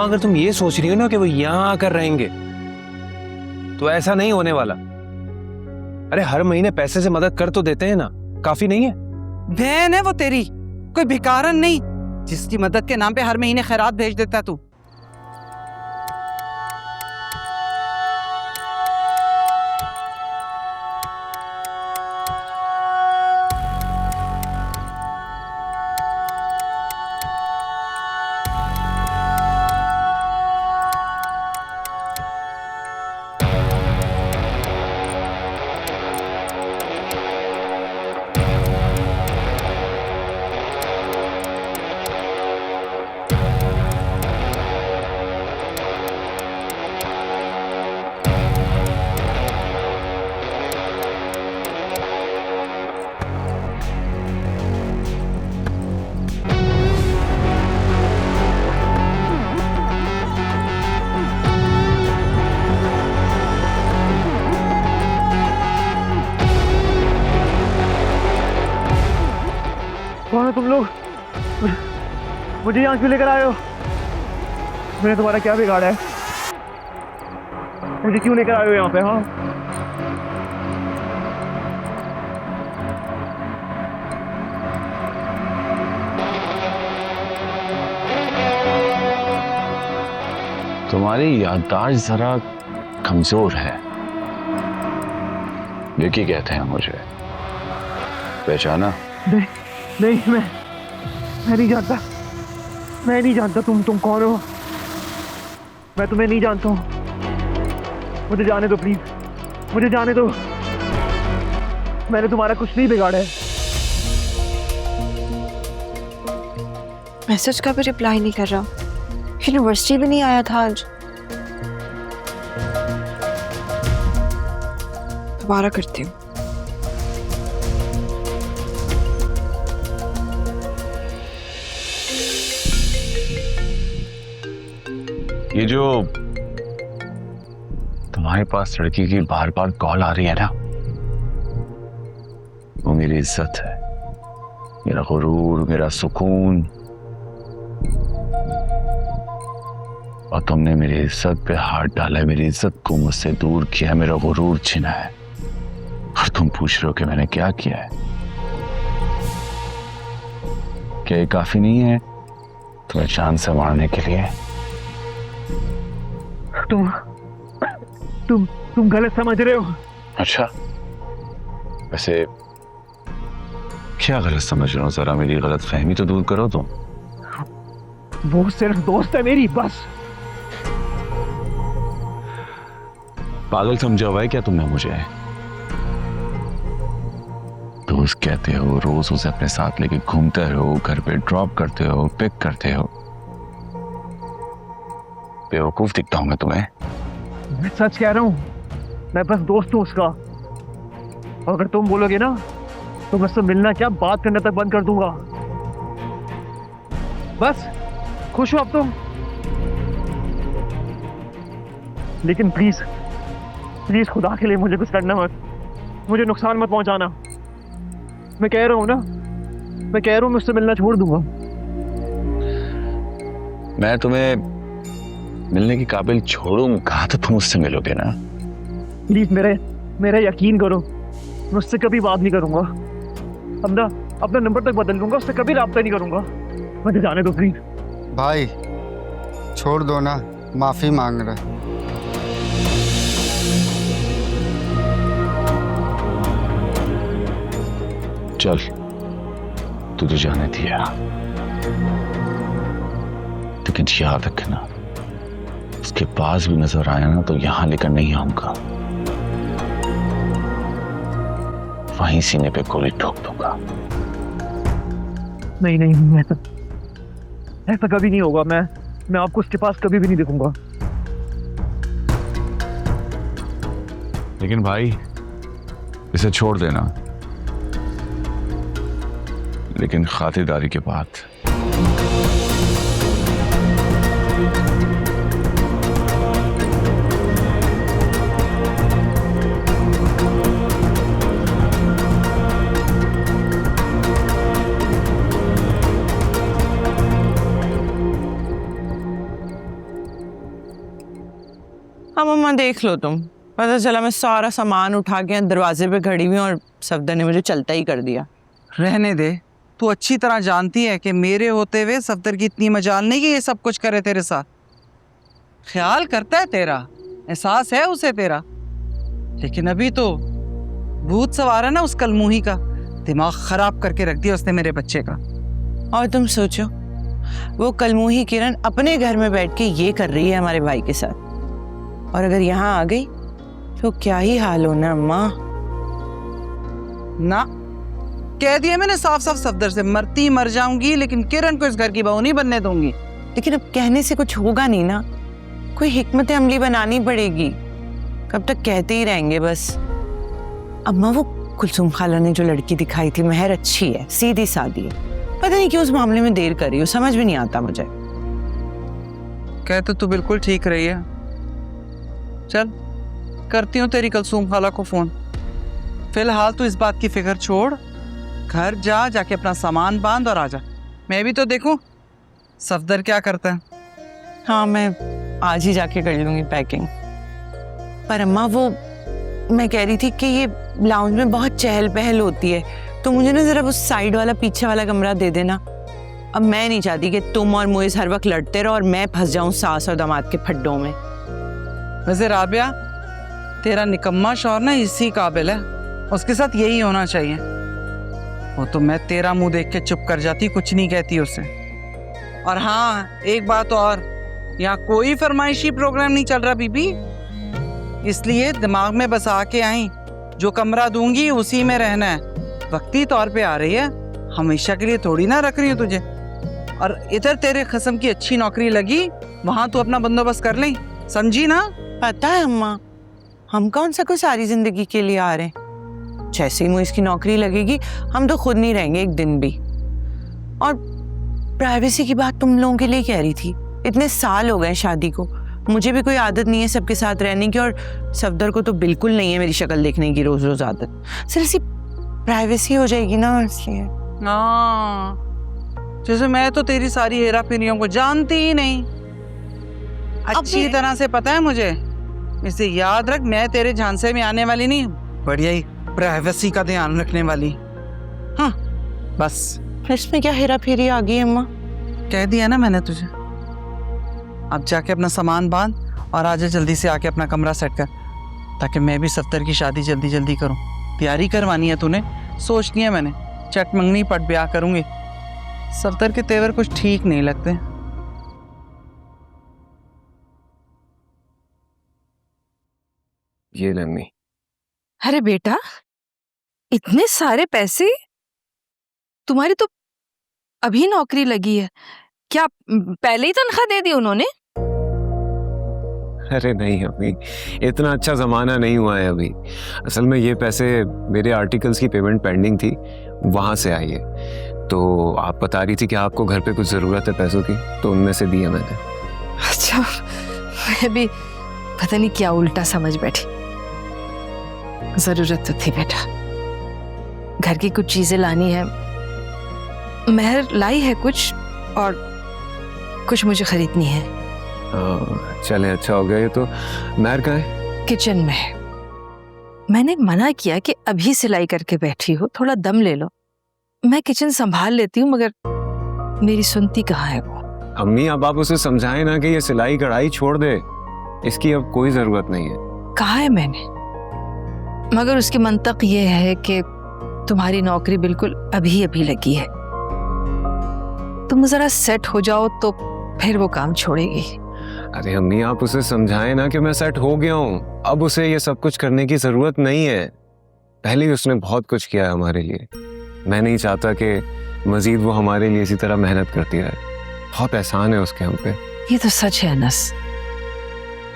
अम्मा अगर तुम ये सोच रही हो ना कि वो यहाँ आकर रहेंगे, तो ऐसा नहीं होने वाला। अरे हर महीने पैसे से मदद कर तो देते हैं ना, काफी नहीं है? बहन है वो तेरी, कोई भिखारन नहीं जिसकी मदद के नाम पे हर महीने खैरात भेज देता है तू। कौन हो तुम लोग? मुझे यहाँ क्यों लेकर आए हो? मैंने तुम्हारा क्या बिगाड़ा है? मुझे क्यों लेकर आए हो यहाँ पे? हाँ, तुम्हारी याददाश्त जरा कमजोर है। विकी कहते हैं मुझे, पहचाना? नहीं नहीं, मैं नहीं जानता। मैं नहीं जानता तुम कौन हो। मैं तुम्हें नहीं जानता हूँ। मुझे जाने दो प्लीज, मुझे जाने दो। मैंने तुम्हारा कुछ नहीं बिगाड़ा है। मैसेज का भी रिप्लाई नहीं कर रहा, यूनिवर्सिटी भी नहीं आया था आज। दोबारा करती हूँ। ये जो तुम्हारे पास लड़की की बार बार कॉल आ रही है ना, वो मेरी इज्जत है, मेरा गुरूर, मेरा सुकून। और तुमने मेरी इज्जत पे हाथ डाला है, मेरी इज्जत को मुझसे दूर किया है, मेरा गुरूर छीना है। और तुम पूछ रहे हो कि मैंने क्या किया है? क्या ये काफी नहीं है तुम्हें जान से मारने के लिए? तुम गलत समझ रहे हो। अच्छा, वैसे क्या गलत समझ रहे हो? जरा मेरी गलत फहमी तो दूर करो तुम। वो सिर्फ दोस्त है मेरी, बस। पागल समझा हुआ है क्या तुमने मुझे? दोस्त कहते हो, रोज उसे अपने साथ लेके घूमते हो, घर पे ड्रॉप करते हो, पिक करते हो। बेवकूफ दिखता हूं मैं तुम्हें? मैं सच कह रहा हूँ, मैं बस दोस्त हूँ उसका। और अगर तुम बोलोगे ना तो मैं उससे मिलना क्या, बात करने तक बंद कर दूंगा। बस खुश हो अब तुम? लेकिन प्लीज प्लीज खुदा के लिए मुझे कुछ करना मत, मुझे नुकसान मत पहुंचाना। मैं कह रहा हूँ ना, मैं कह रहा हूँ मैं उससे मिलना छोड़ दूंगा। मैं तुम्हें मिलने के काबिल छोड़ूंगा तो तुम उससे मिलोगे ना? प्लीज मेरा यकीन करो, मैं उससे कभी बात नहीं करूंगा। अपना नंबर तक बदल लूंगा, उससे कभी राब्ता नहीं करूंगा। मुझे जाने दो प्लीज। भाई छोड़ दो ना, माफी मांग रहा है। चल, तुझे जाने दिया, लेकिन याद रखना, उसके पास भी नजर आया ना तो यहां लेकर नहीं आऊंगा, वहीं सीने पे गोली ठोक दूंगा। नहीं, ऐसा कभी नहीं होगा। मैं आपको उसके पास कभी भी नहीं देखूंगा। लेकिन भाई, इसे छोड़ देना, लेकिन खातिरदारी के बाद। अब मम्मा देख लो तुम, पता चला मैं सारा सामान उठा के दरवाजे पे खड़ी हुई और सफदर ने मुझे चलता ही कर दिया। रहने दे, तू अच्छी तरह जानती है कि मेरे होते हुए सफदर की इतनी मजाल नहीं कि ये सब कुछ करे तेरे साथ। ख्याल करता है तेरा, एहसास है उसे तेरा, लेकिन अभी तो भूत सवार है ना उस कलमुही का। दिमाग खराब करके रख दिया उसने मेरे बच्चे का। और तुम सोचो, वो कलमुही किरण अपने घर में बैठ के ये कर रही है हमारे भाई के साथ, और अगर यहाँ आ गई तो क्या ही हाल होना अम्मा। ना, कह दिया मैंने साफ साफ सफदर से, मरती मर जाऊंगी लेकिन किरण को इस घर की बहू नहीं बनने दूंगी। लेकिन अब कहने से कुछ होगा नहीं ना, कोई हिकमत अमली बनानी पड़ेगी। कब तक कहते ही रहेंगे बस। अम्मा वो कुलसुम खाला ने जो लड़की दिखाई थी महर अच्छी है, सीधी सादी है, पता नहीं क्यों उस मामले में देर कर रही हो, समझ भी नहीं आता मुझे। कह तो तू बिल्कुल ठीक रही है। चल करती हूँ तेरी कुलसुम खाला को फोन। फिलहाल तू इस बात की फिक्र छोड़, घर जा, जाके अपना सामान बांध और आ जा। मैं भी तो देखूं सफदर क्या करता है। हाँ, मैं आज ही जाके कर लूंगी पैकिंग। पर अम्मा वो मैं कह रही थी कि ये लाउंज में बहुत चहल पहल होती है, तो मुझे ना जरा वो साइड वाला पीछे वाला कमरा दे देना। अब मैं नहीं चाहती कि तुम और मुइज़ हर वक्त लड़ते रहो और मैं फंस जाऊं सास और दामाद के फड्डों में। वैसे राबिया, तेरा निकम्मा शौहर ना इसी काबिल है, उसके साथ यही होना चाहिए। वो तो मैं तेरा मुंह देख के चुप कर जाती, कुछ नहीं कहती उससे। और हाँ, एक बात और, यहाँ कोई फरमाइशी प्रोग्राम नहीं चल रहा बीबी, इसलिए दिमाग में बसा के आई, जो कमरा दूंगी उसी में रहना है। वक्ती तौर पे आ रही है, हमेशा के लिए थोड़ी ना रख रही हूँ तुझे। और इधर तेरे खसम की अच्छी नौकरी लगी, वहां तू अपना बंदोबस्त कर ले, समझी ना? पता है अम्मा, हम कौन सा कोई सारी जिंदगी के लिए आ रहे हैं। जैसे ही मुझे की नौकरी लगेगी हम तो खुद नहीं रहेंगे एक दिन भी। और प्राइवेसी की बात तुम लोगों के लिए कह रही थी, इतने साल हो गए शादी को, मुझे भी कोई आदत नहीं है सबके साथ रहने की, और सफदर को तो बिल्कुल नहीं है मेरी शक्ल देखने की रोज रोज आदत। सिर्फ सी प्राइवेसी हो जाएगी ना, इसलिए। हाँ, जैसे मैं तो तेरी सारी हेरा फेरियों को जानती ही नहीं, अच्छी तरह से पता है मुझे। इसे याद रख, मैं तेरे झांसे में आने वाली नहीं, बढ़िया ही प्राइवेसी का ध्यान रखने वाली। हाँ बस। इसमें क्या हेरा फेरी आ गई अम्मा? कह दिया ना मैंने तुझे। अब जाके अपना सामान बांध और आजा जल्दी से, आके अपना कमरा सेट कर, ताकि मैं भी सफदर की शादी जल्दी जल्दी करूं। तैयारी करवानी है तूने, सोचनी है मैंने, चट मंगनी पट ब्याह करूंगी। सफदर के तेवर कुछ ठीक नहीं लगते। ये ले अम्मी। अरे बेटा, इतने सारे पैसे? तुम्हारी तो अभी नौकरी लगी है, क्या पहले ही तनख्वाह दे दी उन्होंने? अरे नहीं अम्मी, इतना अच्छा जमाना नहीं हुआ है अभी। असल में ये पैसे मेरे आर्टिकल्स की पेमेंट पेंडिंग थी, वहां से आई है। तो आप बता रही थी कि आपको घर पे कुछ जरूरत है पैसों की, तो उनमें से दिया मैंने। अच्छा, मैं भी पता नहीं क्या उल्टा समझ बैठी। जरूरत तो थी बेटा, घर की कुछ चीजें लानी है। महर लाई है कुछ, और कुछ मुझे खरीदनी है। चले, अच्छा हो गया। ये तो महर कहाँ है? किचन में है। मैंने मना किया कि अभी सिलाई करके बैठी हो, थोड़ा दम ले लो, मैं किचन संभाल लेती हूँ, मगर मेरी सुनती कहाँ है वो। अम्मी, अब आप उसे समझाएं ना कि ये सिलाई कढ़ाई छोड़ दे, इसकी अब कोई जरूरत नहीं है। कहा है मैंने, मगर उसकी मंतक ये है कि तुम्हारी नौकरी बिल्कुल अभी अभी लगी है, तुम जरा सेट हो जाओ तो फिर वो काम छोड़ेगी। अरे अम्मी, आप उसे समझाएं ना कि मैं सेट हो गया हूँ, अब उसे ये सब कुछ करने की जरूरत नहीं है। पहले ही उसने बहुत कुछ किया है हमारे लिए। मैं नहीं चाहता कि मजीद वो हमारे लिए इसी तरह मेहनत करती रहे। बहुत एहसान है उसके हम पे। ये तो सच है अनस,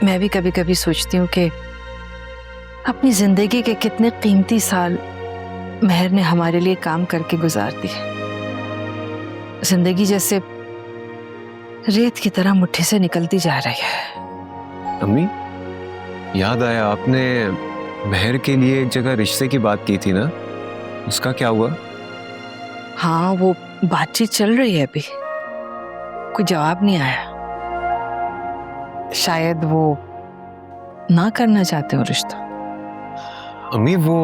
मैं भी कभी कभी सोचती हूँ कि अपनी जिंदगी के कितने कीमती साल महर ने हमारे लिए काम करके गुजार दिए। जिंदगी जैसे रेत की तरह मुट्ठी से निकलती जा रही है। अम्मी, याद आया, आपने महर के लिए एक जगह रिश्ते की बात की थी ना, उसका क्या हुआ? हाँ, वो बातचीत चल रही है, अभी कोई जवाब नहीं आया। शायद वो ना करना चाहते हो रिश्ता? अम्मी वो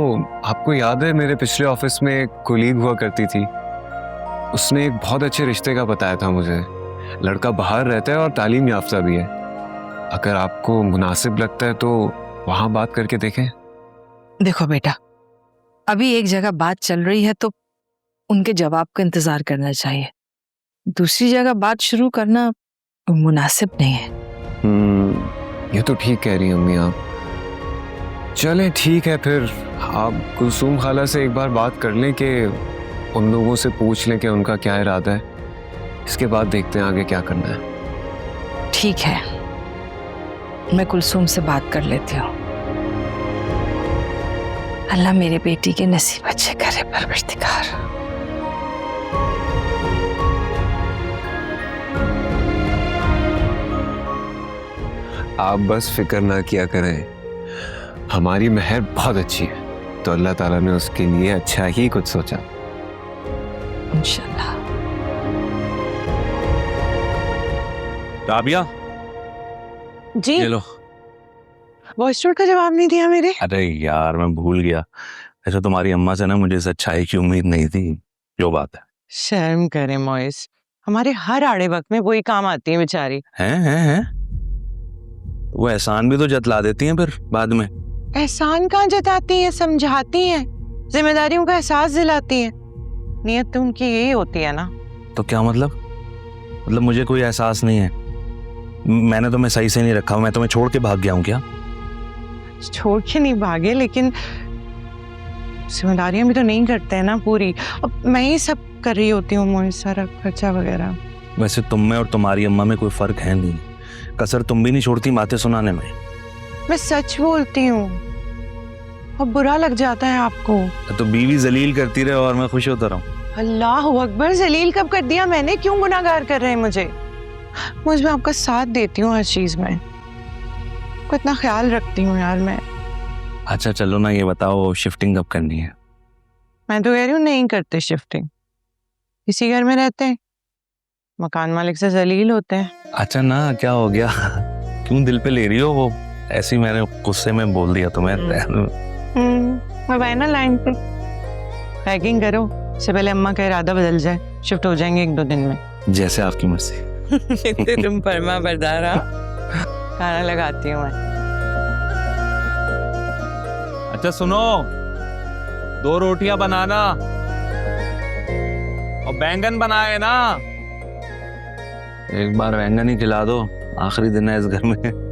आपको याद है मेरे पिछले ऑफिस में एक कोलीग हुआ करती थी, उसने एक बहुत अच्छे रिश्ते का बताया था मुझे। लड़का बाहर रहता है और तालीम याफ्ता भी है। अगर आपको मुनासिब लगता है तो वहां बात करके देखें। देखो बेटा, अभी एक जगह बात चल रही है तो उनके जवाब का इंतजार करना चाहिए। दूसरी जगह बात शुरू करना मुनासिब नहीं है। ये तो ठीक कह रही हैं अम्मी आप। चले ठीक है फिर, आप कुलसूम खाला से एक बार बात कर लें कि उन लोगों से पूछ लें कि उनका क्या इरादा है। इसके बाद देखते हैं आगे क्या करना है। ठीक है, मैं कुलसूम से बात कर लेती हूँ। अल्लाह मेरे बेटी के नसीब अच्छे करे परवरदिगार। आप बस फिक्र ना किया करें, हमारी मेहर बहुत अच्छी है तो अल्लाह ताला ने उसके लिए अच्छा ही कुछ सोचा। इंशाल्लाह। राबिया, जी ये लो। वॉइस नोट का जवाब नहीं दिया मेरे। अरे यार मैं भूल गया। ऐसा तुम्हारी अम्मा से ना मुझे इस अच्छाई की उम्मीद नहीं थी। जो बात है। शर्म करे मोइस, हमारे हर आड़े वक्त में वही काम आती है बेचारी। हैं वो एहसान भी तो जतला देती हैं फिर बाद में। एहसान कहाँ जताती हैं, समझाती हैं, जिम्मेदारियों का एहसास दिलाती हैं। नियत तो उनकी यही होती है ना। तो क्या मतलब मुझे कोई एहसास नहीं है? मैंने तुम्हें सही से नहीं रखा, मैं तुम्हें छोड़ के भाग गया हूँ क्या? छोड़ के नहीं भागे, लेकिन जिम्मेदारियां भी तो नहीं करते हैं ना पूरी। अब मैं ही सब कर रही होती हूँ मोइस, सारा खर्चा वगैरह। वैसे तुम में और तुम्हारी अम्मा में कोई फर्क है नहीं। कसर तुम भी नहीं छोड़ती बातें सुनाने में। मैं सच बोलती हूँ और बुरा लग जाता है आपको। तो बीवी जलील करती रहे और मैं खुश होता रहूं। अल्लाह अकबर, जलील कब कर दिया मैंने? क्यों गुनाहगार कर रहे हैं मुझे? मुझ में आपका साथ देती हूँ हर चीज में, को इतना ख्याल रखती हूँ यार मैं। अच्छा चलो ना, ये बताओ शिफ्टिंग कब करनी है? मैं तो कह रही हूँ नहीं करते शिफ्टिंग, इसी घर में रहते हैं, मकान मालिक से जलील होते हैं। अच्छा ना, क्या हो गया? क्यों दिल पे ले रही हो? वो ऐसी मैंने गुस्से में बोल दिया तुम्हें। अब आए ना लाइन पे, पैकिंग करो, इससे पहले अम्मा का इरादा बदल जाए। शिफ्ट हो जाएंगे 1-2 दिन में। जैसे आपकी मर्जी। तुम फरमा बरदार। खाना लगाती हूँ मैं। अच्छा सुनो, 2 रोटियां बनाना और बैंगन बनाए ना। एक बार बैंगन ही खिला दो, आखिरी दिन है इस घर में।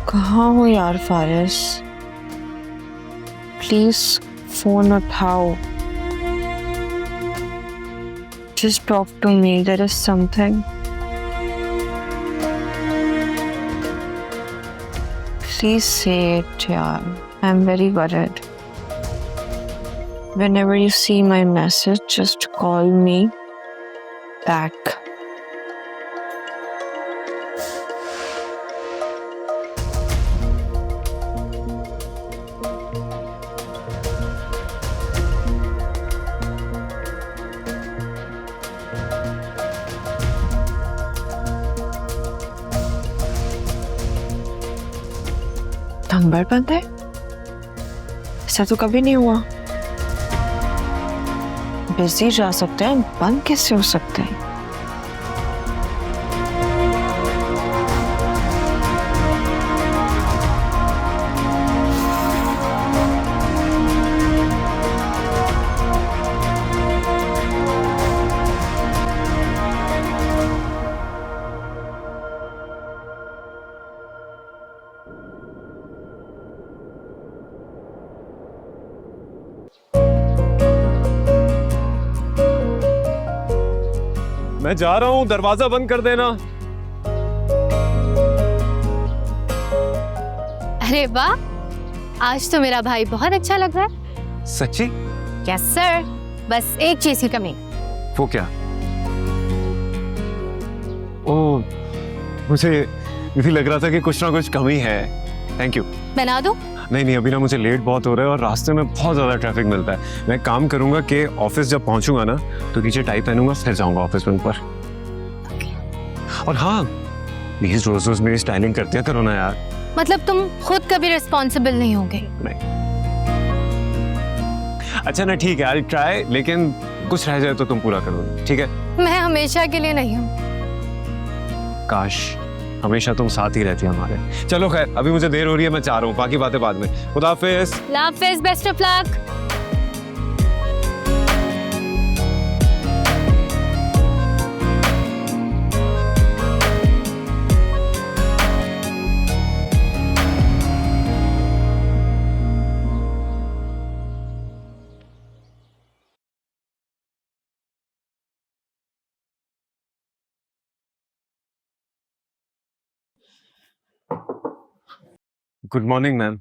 कहाँ हो यार फारिस? प्लीज फोन उठाओ। Just talk to me. There is something. Please say it, yaar. I'm very worried. Whenever you see my message, just call me back. Number बंद है? ऐसा तो कभी नहीं हुआ। बिजी जा सकते हैं, बंद कैसे हो सकते हैं? मैं जा रहा हूँ, दरवाजा बंद कर देना। अरे वाह, आज तो मेरा भाई बहुत अच्छा लग रहा है। सच्ची? यस सर, बस एक चीज की कमी। वो क्या? ओ, मुझे भी लग रहा था कि कुछ ना कुछ कमी है। Thank you. बना दूं? नहीं, अभी ना मुझे लेट बहुत हो रहा है और रास्ते में बहुत ज़्यादा ट्रैफिक मिलता है। मैं काम करूंगा कि ऑफिस जब पहुंचूंगा ना तो नीचे टाई पहनूंगा, फिर जाऊंगा ऑफिस में ऊपर। और हाँ, प्लीज रोज रोज मेरी स्टाइलिंग कर दिया करो ना यार। मतलब तुम खुद कभी रिस्पॉन्सिबल नहीं होगे? नहीं। अच्छा ना, ठीक है, आई ट्राई, लेकिन कुछ रह जाए तो तुम पूरा करो, ठीक है? मैं हमेशा के लिए नहीं हूँ। काश हमेशा तुम साथ ही रहती हमारे। चलो खैर, अभी मुझे देर हो रही है, मैं चाह रहा हूँ, बाकी बातें बाद में। खुदा हाफिज। हाफिज, best of luck. Good morning ma'am.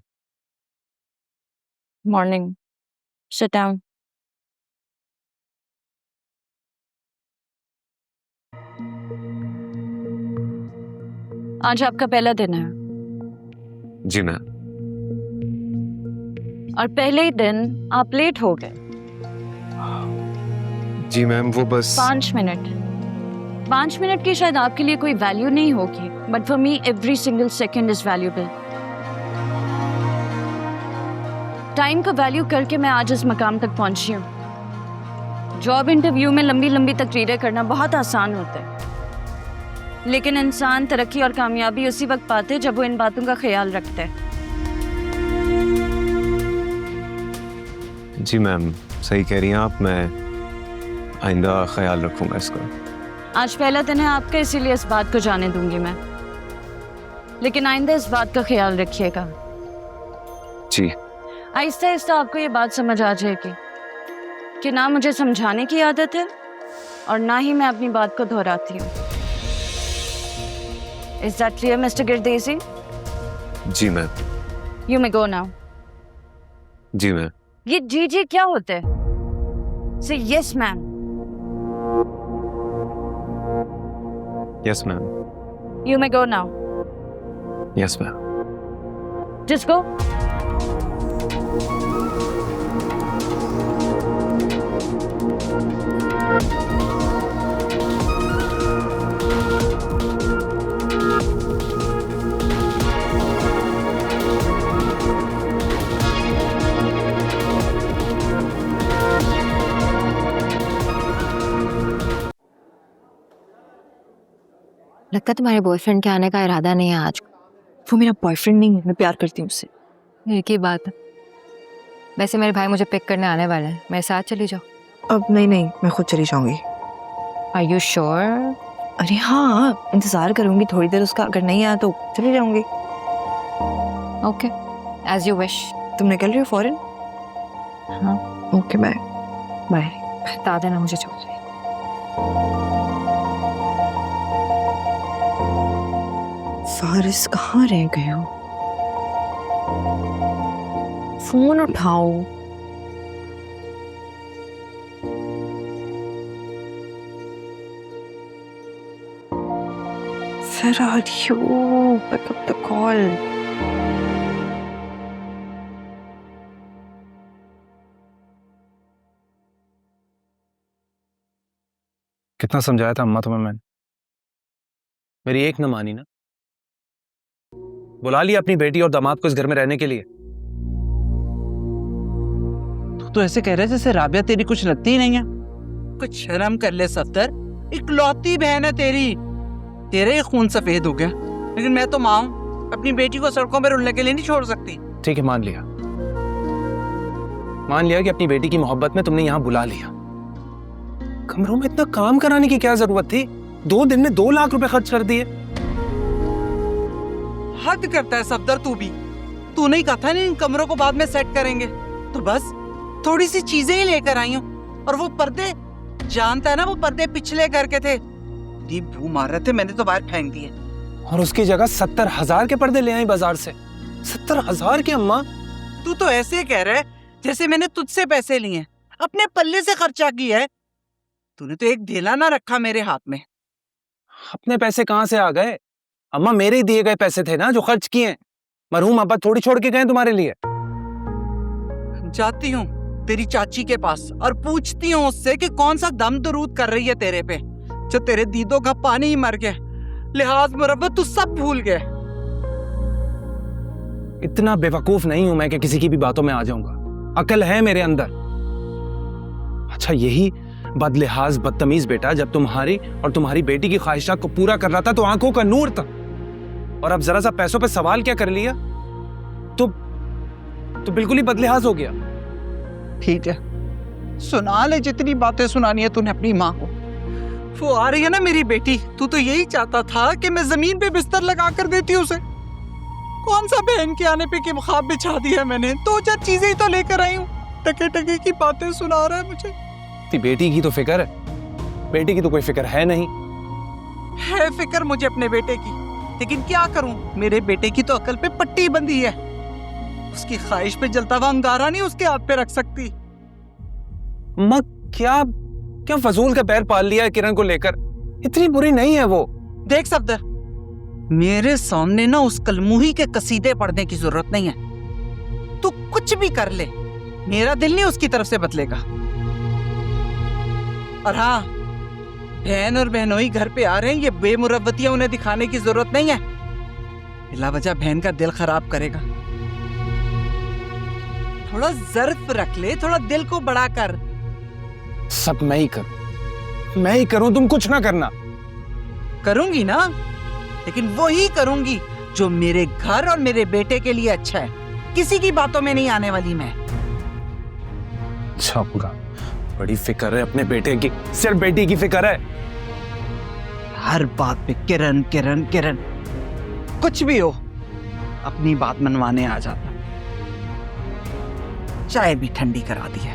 Morning. Sit down. आज आपका पहला दिन है जी मैम। और पहले ही दिन आप लेट हो गए। जी मैम, वो बस 5 मिनट। 5 मिनट की शायद आपके लिए कोई वैल्यू नहीं होगी, but for me every single second is valuable. Time को वैल्यू करके मैं आज इस मकाम तक पहुंची हूँ। जॉब इंटरव्यू में लंबी लंबी तकरीरें करना बहुत आसान होता है, लेकिन इंसान तरक्की और कामयाबी उसी वक्त पाते हैं जब वो इन बातों का ख्याल रखते हैं। जी मैम, सही कह रही हैं आप, मैं आइंदा ख्याल रखूंगा इसका। आज पहला दिन है आपका, इसीलिए इस बात को जाने दूंगी मैं, लेकिन आइंदा इस बात का ख्याल रखिएगा। जी। आहिस्ता आहिस्ता आपको ये बात समझ आ जाएगी कि ना मुझे समझाने की आदत है और ना ही मैं अपनी बात को दोहराती हूँ। Is that clear, Mr. Girdesi? जी ma'am. You may go now. जी मैम। ये जी क्या होता है? Say yes, ma'am. Yes ma'am. You may go now. Yes ma'am. Just go. लगता है तुम्हारे बॉयफ्रेंड के आने का इरादा नहीं है आज। वो मेरा बॉयफ्रेंड नहीं है, मैं प्यार करती हूँ उससे। एक ही बात है। वैसे मेरे भाई मुझे पिक करने आने वाले हैं, मेरे साथ चली जाओ। अब नहीं, मैं खुद चली जाऊंगी। Are you sure? अरे हाँ, इंतजार करूंगी थोड़ी देर उसका, अगर नहीं आया तो चली जाऊंगी। Okay, as you wish. तुम निकल रही हो फौरन? हाँ। Okay, bye. बाय। बता देना मुझे जो चाहिए। फारिस कहाँ रह गए हो? फोन उठाओ। Where are you? Pick up the call. कितना समझाया था अम्मा तुम्हें मैंने? मेरी एक न मानी ना। बुला लिया अपनी बेटी और दामाद को इस घर में रहने के लिए। तू तो ऐसे कह रहे जैसे राबिया तेरी कुछ लगती ही नहीं है। कुछ शर्म कर ले सफ्तर, इकलौती बहन है तेरी, तेरे ही खून सफेद हो गया। लेकिन मैं तो माँ हूं, अपनी बेटी को सड़कों पर रुलने के लिए नहीं छोड़ सकती। ठीक है, मान लिया कि अपनी बेटी की मोहब्बत में तुमने यहाँ बुला लिया। कमरों में इतना काम कराने की क्या जरूरत थी? 2 दिन में 2 लाख रुपए खर्च कर दिए। हद करता है सफदर तू भी। तू नहीं कहा था ना इन कमरों को बाद में सेट करेंगे, तो बस थोड़ी सी चीजें ही लेकर आई हूँ। और वो पर्दे, जानता है ना, वो पर्दे पिछले घर के थे, बू मार रहे थे, मैंने तो बाहर फेंक दिए। और उसकी जगह 70,000 के पर्दे ले आई बाजार से। 70,000 की अम्मा? तू तो ऐसे कह रहा है जैसे मैंने तुझसे पैसे लिए हैं, अपने पल्ले से खर्चा किया है। तूने तो एक ढेला ना रखा मेरे हाथ में। अपने पैसे कहाँ से आ गए अम्मा? मेरे ही दिए गए पैसे थे ना जो खर्च किए हैं। मरहूम अब्बा थोड़ी छोड़ के गए तुम्हारे लिए। जाती हूँ तेरी चाची के पास और पूछती हूँ उससे कि कौन सा दम दरूद कर रही है तेरे पे, जो तेरे दीदों का पानी ही मर गया। लिहाज मुरब्बत तू सब भूल गए। इतना बेवकूफ नहीं हूं मैं कि किसी की भी बातों में आ जाऊंगा। अकल है मेरे अंदर। अच्छा, यही बदलिहाज बदतमीज बेटा जब तुम्हारी और तुम्हारी बेटी की ख्वाहिशात को पूरा कर रहा था तो आंखों का नूर था, और अब जरा सा पैसों पे सवाल क्या कर लिया तो बिल्कुल ही बदलिहाज हो गया। ठीक है, सुना ले जितनी बातें सुनानी है तूने अपनी माँ को। वो आ रही है ना मेरी बेटी, तू तो यही चाहता था कि मैं जमीन पे बिस्तर लगा कर देती उसे। कौन सा बहन के आने पे के ख्वाब बिछा दिया मैंने? 2-4 चीजें ही तो लेकर आई हूँ, टके टके की बातें सुना रहा है मुझे। तेरी बेटी की तो फिक्र है, बेटी की तो कोई फिक्र है नहीं। है फिक्र मुझे अपने बेटे की, लेकिन क्या करूं, मेरे बेटे की तो अकल पे पट्टी बंधी है। उसकी ख्वाहिश पे जलता हुआ अंगारा नहीं उसके हाथ पे रख सकती। अम्मा क्या क्या फजूल का पैर पाल लिया है किरण को लेकर? इतनी बुरी नहीं है वो। देख सफदर, मेरे सामने ना उस कलमुही के कसीदे पढ़ने की जरूरत नहीं है। तू कुछ भी कर ले, मेरा दिल नहीं उसकी तरफ से बदलेगा। और हाँ, बहन और बहनोई घर पे आ रहे हैं, ये बेमुरव्वतियां उन्हें दिखाने की जरूरत नहीं है। बिला वजह बहन का दिल खराब करेगा। थोड़ा ज़र्फ रख ले, थोड़ा दिल को बड़ा कर। सब मैं ही करूं, तुम कुछ ना करना। करूंगी ना, लेकिन वो ही करूंगी जो मेरे घर और मेरे बेटे के लिए अच्छा है। किसी की बातों में नहीं आने वाली मैं। अच्छा पूरा बड़ी फिक्र है अपने बेटे की, सिर्फ बेटी की फिक्र है। हर बात पे किरण किरण किरण, कुछ भी हो अपनी बात मनवाने आ जाता। चाय भी ठंडी करा दी है।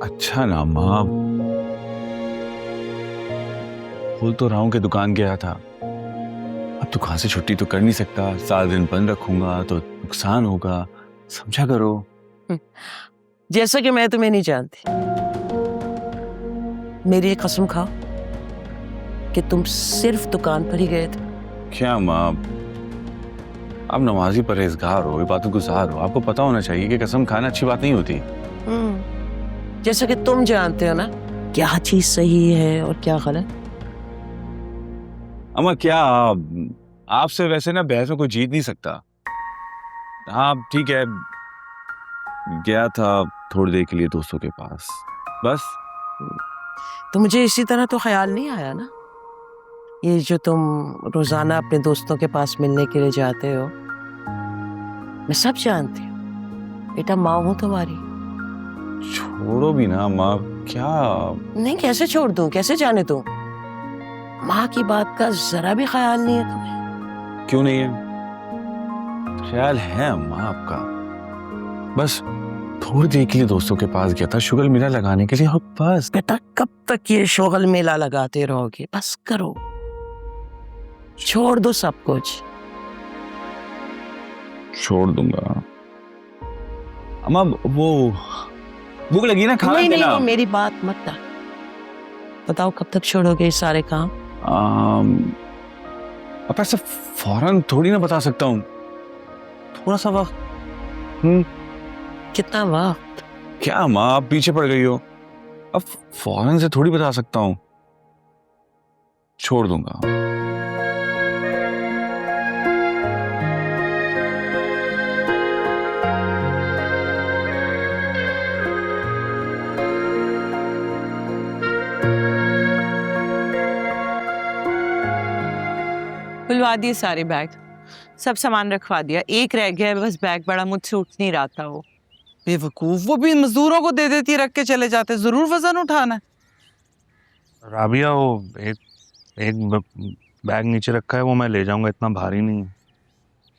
अच्छा ना माँ, बोल तो रहा हूं कि दुकान गया था। अब दुकान से छुट्टी तो कर नहीं सकता, 7 दिन बंद रखूंगा तो नुकसान होगा, समझा करो। जैसा कि मैं तुम्हें नहीं जानती, मेरी एक कसम खाओ कि तुम सिर्फ दुकान पर ही गए थे। क्या माँ, आप नमाजी परहेजगार हो, इबादत गुजार हो, आपको पता होना चाहिए कि कसम खाना अच्छी बात नहीं होती। जैसा कि तुम जानते हो ना क्या चीज सही है और क्या गलत। अम्मा क्या आपसे वैसे ना बहस में कोई जीत नहीं सकता। हाँ ठीक है, गया था थोड़ी देर के लिए दोस्तों के पास, बस। तो मुझे इसी तरह तो ख्याल नहीं आया ना, ये जो तुम रोजाना अपने दोस्तों के पास मिलने के लिए जाते हो। मैं सब जानती हूँ बेटा, माँ हूँ तुम्हारी। छोड़ो भी ना माँ, क्या नहीं, कैसे छोड़ दूं, कैसे जाने दूं? माँ की बात का जरा भी ख्याल नहीं है तुम्हें? क्यों नहीं है? ख्याल है अम्मा आपका, बस थोड़ी देर के लिए दोस्तों के पास गया था शुगर मेला लगाने के लिए, और बस। बेटा कब तक ये शोगल मेला लगाते रहोगे? बस करो, छोड़ दो सब कुछ। छोड़ दूंगा अम्मा, वो भूख लगी ना, खाना नहीं, देना। नहीं, मेरी बात मत बताओ, कब तक छोड़ोगे ये सारे काम? अब ऐसे फौरन थोड़ी ना बता सकता हूँ, थोड़ा सा वक्त। कितना वक्त? क्या माँ आप पीछे पड़ गई हो, अब फौरन से थोड़ी बता सकता हूँ। छोड़ दूंगा। खुलवा दिए सारे बैग, सब सामान रखवा दिया, एक रह गया है बस बैग, बड़ा मुझसे उठ नहीं रहा था वो। बेवकूफ, वो भी मजदूरों को दे देती, रख के चले जाते, जरूर वजन उठाना है। राबिया, वो एक बैग नीचे रखा है, वो मैं ले जाऊंगा, इतना भारी नहीं है।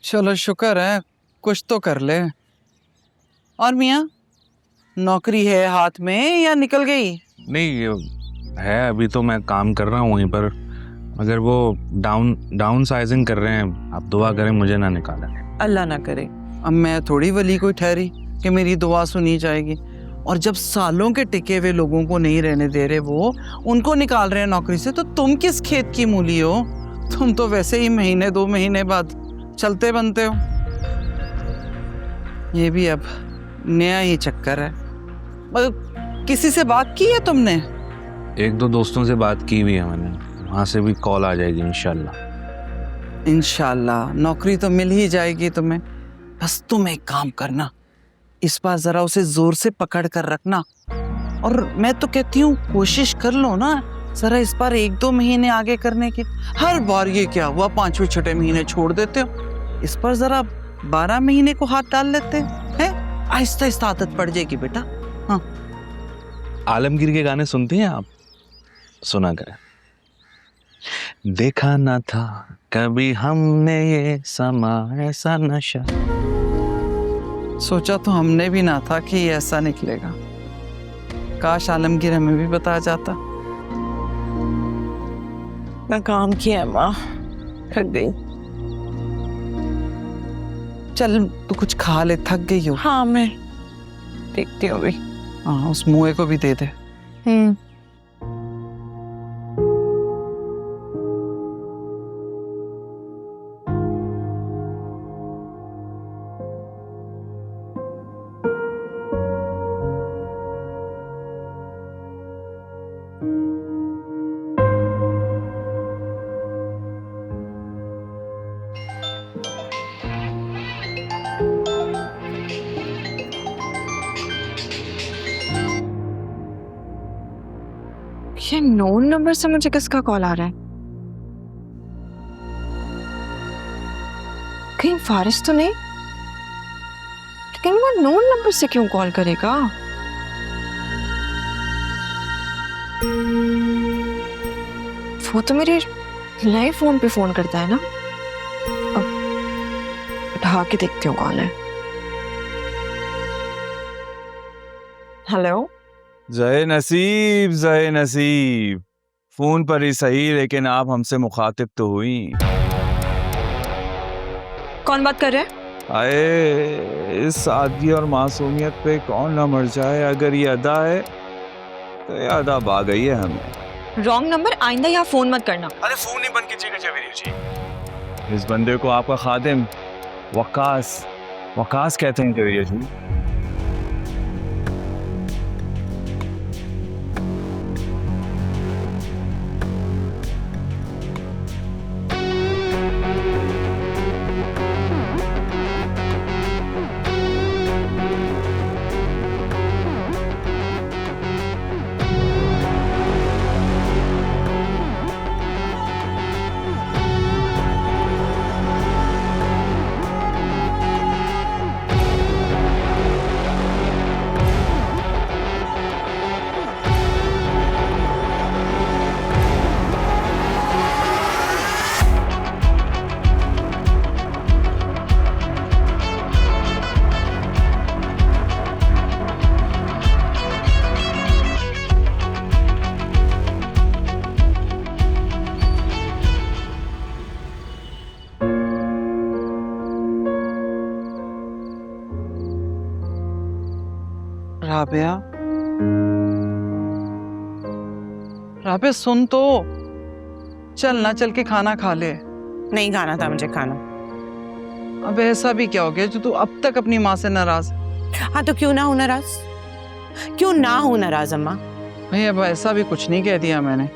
चलो शुक्र है, कुछ तो कर ले। और मियाँ, नौकरी है हाथ में या निकल गई? नहीं है, अभी तो मैं काम कर रहा हूँ वहीं पर, मगर वो डाउन साइजिंग कर रहे हैं। आप दुआ करें मुझे ना निकाला। अल्लाह ना करे। अब मैं थोड़ी वली कोई ठहरी कि मेरी दुआ सुनी जाएगी। और जब सालों के टिके हुए लोगों को नहीं रहने दे रहे, वो उनको निकाल रहे हैं नौकरी से, तो तुम किस खेत की मूली हो? तुम तो वैसे ही महीने 2 महीने बाद चलते बनते हो। ये भी अब नया ही चक्कर है। मतलब किसी से बात की है तुमने? 1-2 दोस्तों से बात की हुई है मैंने, वहाँ से भी कॉल आ जाएगी इंशाल्लाह। इंशाल्लाह नौकरी तो मिल ही जाएगी तुम्हें। बस तुम एक काम करना, इस बार जरा उसे जोर से पकड़ कर रखना। और मैं तो कहती हूँ कोशिश कर लो ना जरा इस बार 1-2 महीने आगे करने की। हर बार ये क्या हुआ 5वें-6ठे महीने छोड़ देते हो। इस पर जरा 12 महीने को हाथ डाल लेते हैं। आहिस्ता आहिस्ता आदत पड़ जाएगी बेटा। हाँ, आलमगीर के गाने सुनती हैं आप? सुना करें। देखा ना था कभी हमने ये समा ऐसा नशा। सोचा तो हमने भी ना था कि ये ऐसा निकलेगा। काश आलमगीर हमें भी बता जाता। मैं काम किया अम्मा, थक गई। चल तू कुछ खा ले, थक गई हो। हाँ मैं देखती हूँ अभी। हाँ, उस मुए को भी दे दे। ये नोन नंबर से मुझे किसका कॉल आ रहा है? कहीं फारिस तो नहीं? लेकिन वो नोन नंबर से क्यों कॉल करेगा? वो तो मेरे नए फोन पे फोन करता है ना। अब उठा के देखती हूँ कौन है। हेलो, जय नसीब, फोन पर ही सही, लेकिन आप हमसे मुखातिब तो हुई। कौन बात कर रहे हैं? आए, इस सादगी और मासूमियत पे कौन ना मर जाए। अगर ये अदा है तो ये अदाब आ गई है हमें। रॉन्ग नंबर, आइंदा यहाँ फोन मत करना। अरे फोन नहीं बंद कीजिएगा जवेरी जी। इस बंदे को आपका खादिम वकास कहते हैं जवेरी जी। राबिया सुन तो, चल के खाना खा ले। नहीं खाना था मुझे खाना। अब ऐसा भी क्या हो गया जो तू अब तक अपनी माँ से नाराज? हाँ तो क्यों ना हो नाराज, क्यों ना हो नाराज अम्मा। भाई अब ऐसा भी कुछ नहीं कह दिया मैंने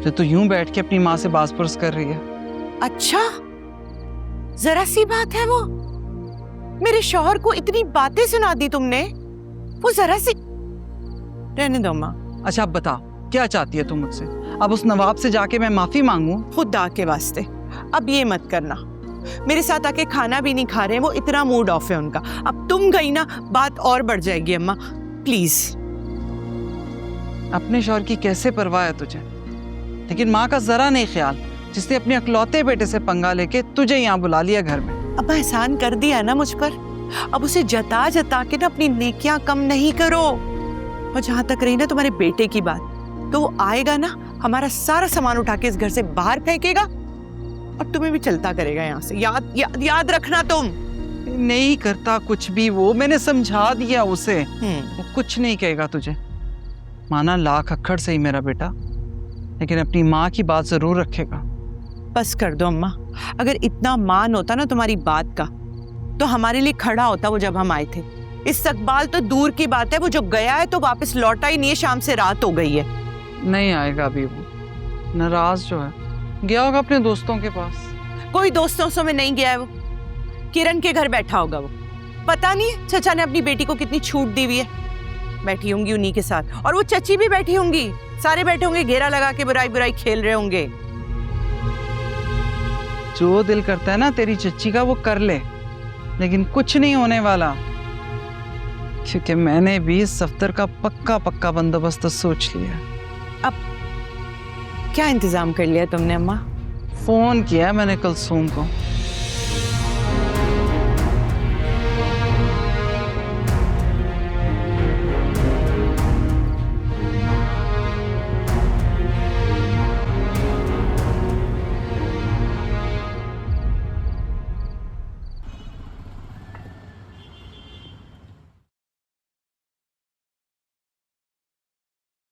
जो तू यूं बैठ के अपनी माँ से बास पुरस कर रही है। अच्छा, जरा सी बात है वो, मेरे शौहर को इतनी बातें सुना दी तुमने, वो जरा सी। रहने दो अम्मा। अच्छा अब बता क्या चाहती है तू मुझसे? अब उस नवाब से जाके मैं माफी मांगू? खुदा के वास्ते अब ये मत करना। मेरे साथ आके खाना भी नहीं खा रहे हैं वो, इतना मूड ऑफ है उनका। अब तुम गई ना बात और बढ़ जाएगी अम्मा, प्लीज। अपने शौहर की कैसे परवाह है तुझे, लेकिन माँ का जरा नहीं ख्याल, जिसने अपने अकलौते बेटे से पंगा लेके तुझे यहाँ बुला लिया घर में। अब एहसान कर दिया ना मुझ पर, अब उसे जता जता के ना अपनी नेकियां कम नहीं करो। और जहां तक रही ना तुम्हारे बेटे की बात, तो वो आएगा ना, हमारा सारा सामान उठा के इस घर से बाहर फेंकेगा और तुम्हें भी चलता करेगा यहाँ से। याद रखना तुम। नहीं करता कुछ भी वो, मैंने समझा दिया उसे, वो कुछ नहीं कहेगा तुझे। माना लाख अक्खड़ से ही मेरा बेटा, लेकिन अपनी माँ की बात जरूर रखेगा। बस कर दो अम्मा, अगर इतना मान होता ना तुम्हारी बात का तो हमारे लिए खड़ा होता वो जब हम आए थे। इस्तकबाल तो दूर की बात है, वो जो गया है तो वापस लौटा ही नहीं है, शाम से रात हो गई है। नहीं आएगा अभी वो, नाराज जो है, गया होगा अपने दोस्तों के पास। कोई दोस्तों में नहीं गया है वो, किरण के घर बैठा होगा वो। पता नहीं चचा ने अपनी बेटी को कितनी छूट दी हुई है, बैठी होंगी उन्हीं के साथ। और वो चची भी बैठी होंगी, सारे बैठे होंगे घेरा लगा के बुराई बुराई खेल रहे होंगे। जो दिल करता है ना तेरी चच्ची का वो कर ले, लेकिन कुछ नहीं होने वाला, क्योंकि मैंने भी इस सफ्तर का पक्का बंदोबस्त सोच लिया। अब क्या इंतजाम कर लिया तुमने अम्मा? फोन किया मैंने कुलसूम को।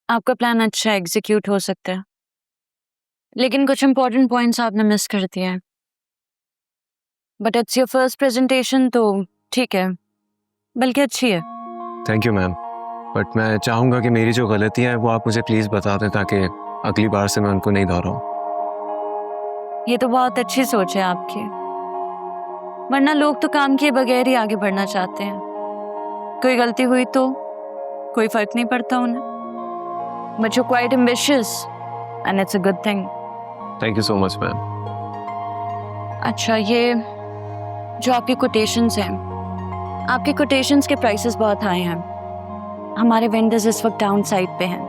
आपका प्लान अच्छा एग्जीक्यूट हो सकता है, लेकिन कुछ इंपॉर्टेंट पॉइंट्स आपने मिस कर दिए हैं। But it's your first presentation, तो ठीक है, बल्कि अच्छी है। थैंक यू मैम, बट मैं चाहूँगा कि मेरी जो गलतियाँ हैं वो आप मुझे प्लीज़ बता दें, ताकि अगली बार से मैं उनको नहीं दोहराऊं। ये तो बहुत अच्छी सोच है आपकी, वरना लोग तो काम किए बगैर ही आगे बढ़ना चाहते हैं। कोई गलती हुई तो कोई फर्क नहीं पड़ता उन्हें। But you're quite ambitious, and it's a good thing. Thank you so much ma'am. अच्छा, ये जो आपकी कोटेशंस हैं, आपके कोटेशंस के प्राइसेस बहुत हाई हैं। हमारे वेंडर्स इस वक्त डाउन साइड पे हैं,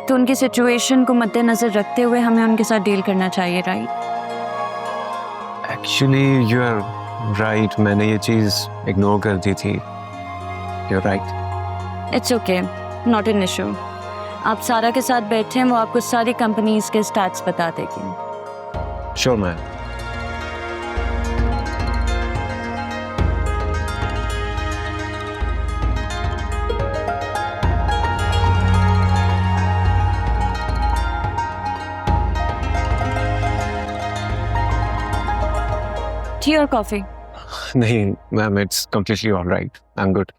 तो उनकी सिचुएशन को मद्देनजर रखते हुए हमें उनके साथ डील करना चाहिए, right? Actually you are right, मैंने ये चीज़ इग्नोर कर दी थी। You are right. It's okay, not an issue. आप सारा के साथ बैठे हैं, वो आपको सारी कंपनीज के स्टैट्स बता देगी। Sure ma'am. टी और कॉफी? नहीं ma'am, it's completely alright, I am good.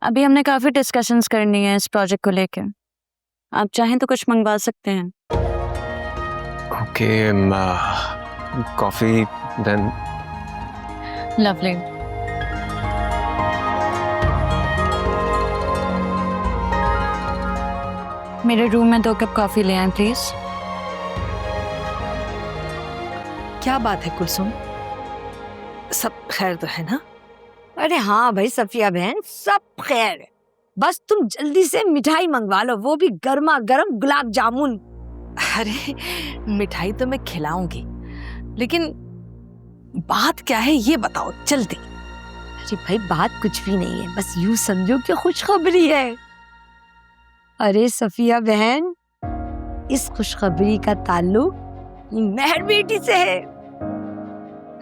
अभी हमने काफी डिस्कशंस करनी है इस प्रोजेक्ट को लेकर, आप चाहें तो कुछ मंगवा सकते हैं। Okay, coffee then. लवली। मेरे रूम में 2 कप कॉफी ले आएं प्लीज। क्या बात है कुलसुम, सब खैर तो है ना? अरे हाँ भाई सफिया बहन, सब खैर है। बस तुम जल्दी से मिठाई मंगवा लो, वो भी गर्मा गर्म गुलाब जामुन। अरे मिठाई तो मैं खिलाऊंगी, लेकिन बात क्या है ये बताओ जल्दी। अरे भाई बात कुछ भी नहीं है, बस यूं समझो कि खुशखबरी है। अरे सफिया बहन, इस खुशखबरी का ताल्लुक मेहर बेटी से है।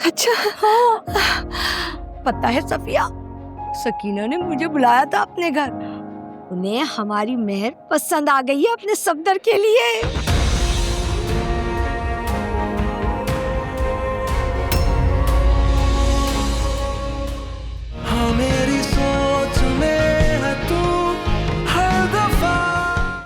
अच्छा हाँ, पता है सफिया, सकीना ने मुझे बुलाया था अपने घर, उन्हें हमारी मेहर पसंद आ गई है अपने सफदर के लिए।